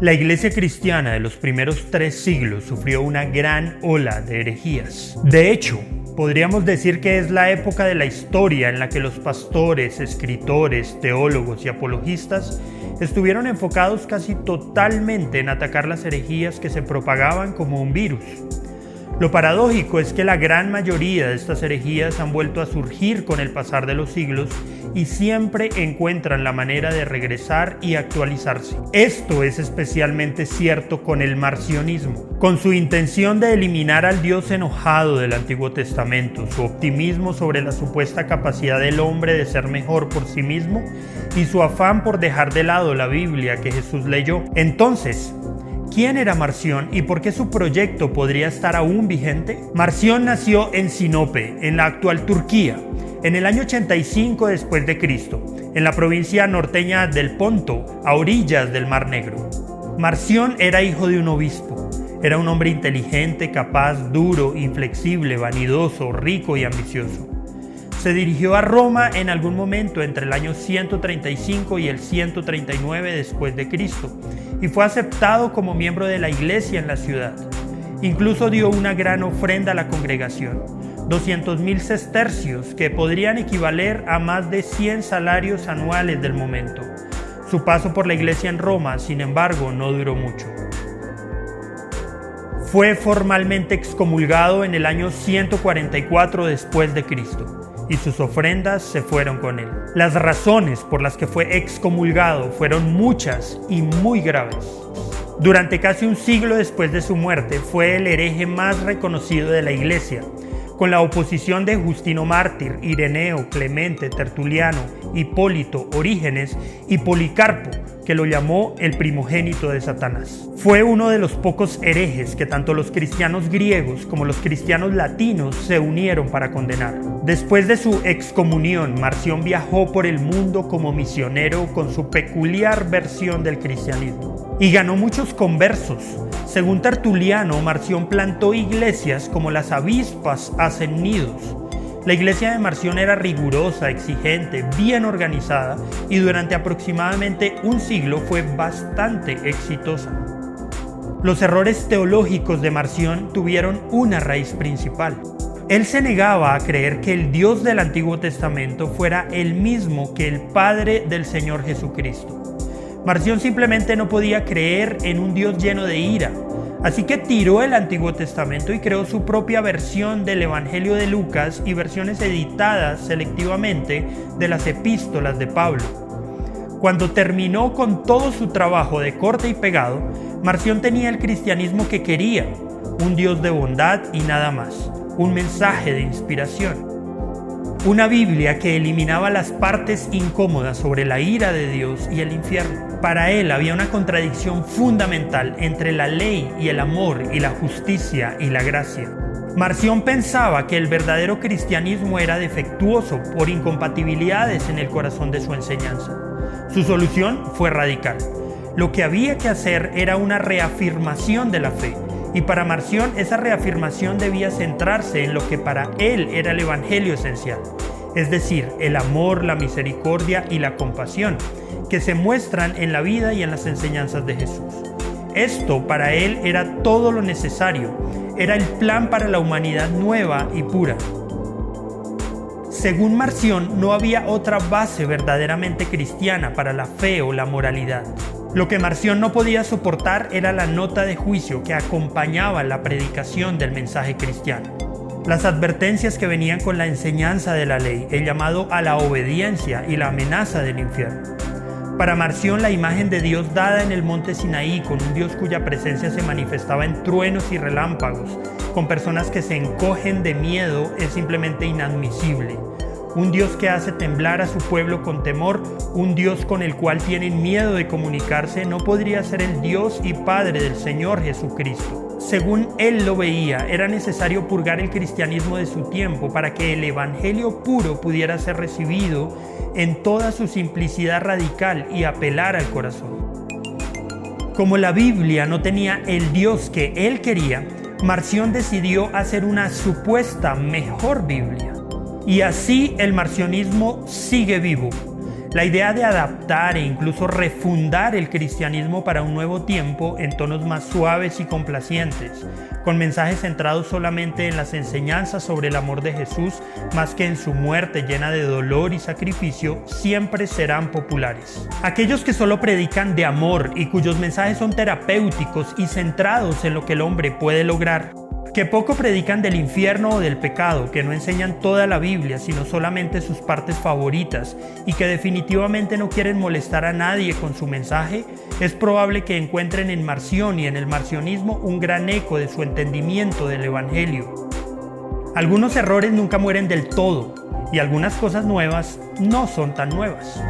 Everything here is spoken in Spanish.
La iglesia cristiana de los primeros 3 siglos sufrió una gran ola de herejías. De hecho, podríamos decir que es la época de la historia en la que los pastores, escritores, teólogos y apologistas estuvieron enfocados casi totalmente en atacar las herejías que se propagaban como un virus. Lo paradójico es que la gran mayoría de estas herejías han vuelto a surgir con el pasar de los siglos y siempre encuentran la manera de regresar y actualizarse. Esto es especialmente cierto con el marcionismo. Con su intención de eliminar al Dios enojado del Antiguo Testamento, su optimismo sobre la supuesta capacidad del hombre de ser mejor por sí mismo y su afán por dejar de lado la Biblia que Jesús leyó. Entonces, ¿quién era Marción y por qué su proyecto podría estar aún vigente? Marción nació en Sinope, en la actual Turquía, en el año 85 después de Cristo, en la provincia norteña del Ponto, a orillas del Mar Negro. Marción era hijo de un obispo. Era un hombre inteligente, capaz, duro, inflexible, vanidoso, rico y ambicioso. Se dirigió a Roma en algún momento entre el año 135 y el 139 después de Cristo y fue aceptado como miembro de la iglesia en la ciudad. Incluso dio una gran ofrenda a la congregación, 200.000 sestercios, que podrían equivaler a más de 100 salarios anuales del momento. Su paso por la iglesia en Roma, sin embargo, no duró mucho. Fue formalmente excomulgado en el año 144 después de Cristo. Y sus ofrendas se fueron con él. Las razones por las que fue excomulgado fueron muchas y muy graves. Durante casi un siglo después de su muerte, fue el hereje más reconocido de la iglesia, con la oposición de Justino Mártir, Ireneo, Clemente, Tertuliano, Hipólito, Orígenes y Policarpo, que lo llamó el primogénito de Satanás. Fue uno de los pocos herejes que tanto los cristianos griegos como los cristianos latinos se unieron para condenar. Después de su excomunión, Marción viajó por el mundo como misionero con su peculiar versión del cristianismo y ganó muchos conversos. Según Tertuliano, Marción plantó iglesias como las avispas hacen nidos. La iglesia de Marción era rigurosa, exigente, bien organizada y durante aproximadamente un siglo fue bastante exitosa. Los errores teológicos de Marción tuvieron una raíz principal. Él se negaba a creer que el Dios del Antiguo Testamento fuera el mismo que el Padre del Señor Jesucristo. Marción simplemente no podía creer en un Dios lleno de ira. Así que tiró el Antiguo Testamento y creó su propia versión del Evangelio de Lucas y versiones editadas selectivamente de las epístolas de Pablo. Cuando terminó con todo su trabajo de corte y pegado, Marción tenía el cristianismo que quería, un Dios de bondad y nada más, un mensaje de inspiración. Una Biblia que eliminaba las partes incómodas sobre la ira de Dios y el infierno. Para él había una contradicción fundamental entre la ley y el amor y la justicia y la gracia. Marción pensaba que el verdadero cristianismo era defectuoso por incompatibilidades en el corazón de su enseñanza. Su solución fue radical. Lo que había que hacer era una reafirmación de la fe. Y para Marción esa reafirmación debía centrarse en lo que para él era el evangelio esencial, es decir, el amor, la misericordia y la compasión, que se muestran en la vida y en las enseñanzas de Jesús. Esto para él era todo lo necesario, era el plan para la humanidad nueva y pura. Según Marción, no había otra base verdaderamente cristiana para la fe o la moralidad. Lo que Marción no podía soportar era la nota de juicio que acompañaba la predicación del mensaje cristiano. Las advertencias que venían con la enseñanza de la ley, el llamado a la obediencia y la amenaza del infierno. Para Marción, la imagen de Dios dada en el monte Sinaí, con un Dios cuya presencia se manifestaba en truenos y relámpagos, con personas que se encogen de miedo, es simplemente inadmisible. Un Dios que hace temblar a su pueblo con temor, un Dios con el cual tienen miedo de comunicarse, no podría ser el Dios y Padre del Señor Jesucristo. Según él lo veía, era necesario purgar el cristianismo de su tiempo para que el evangelio puro pudiera ser recibido en toda su simplicidad radical y apelar al corazón. Como la Biblia no tenía el Dios que él quería, Marción decidió hacer una supuesta mejor Biblia. Y así el marcionismo sigue vivo. La idea de adaptar e incluso refundar el cristianismo para un nuevo tiempo en tonos más suaves y complacientes, con mensajes centrados solamente en las enseñanzas sobre el amor de Jesús más que en su muerte llena de dolor y sacrificio, siempre serán populares. Aquellos que solo predican de amor y cuyos mensajes son terapéuticos y centrados en lo que el hombre puede lograr, que poco predican del infierno o del pecado, que no enseñan toda la Biblia, sino solamente sus partes favoritas y que definitivamente no quieren molestar a nadie con su mensaje, es probable que encuentren en Marción y en el marcionismo un gran eco de su entendimiento del Evangelio. Algunos errores nunca mueren del todo y algunas cosas nuevas no son tan nuevas.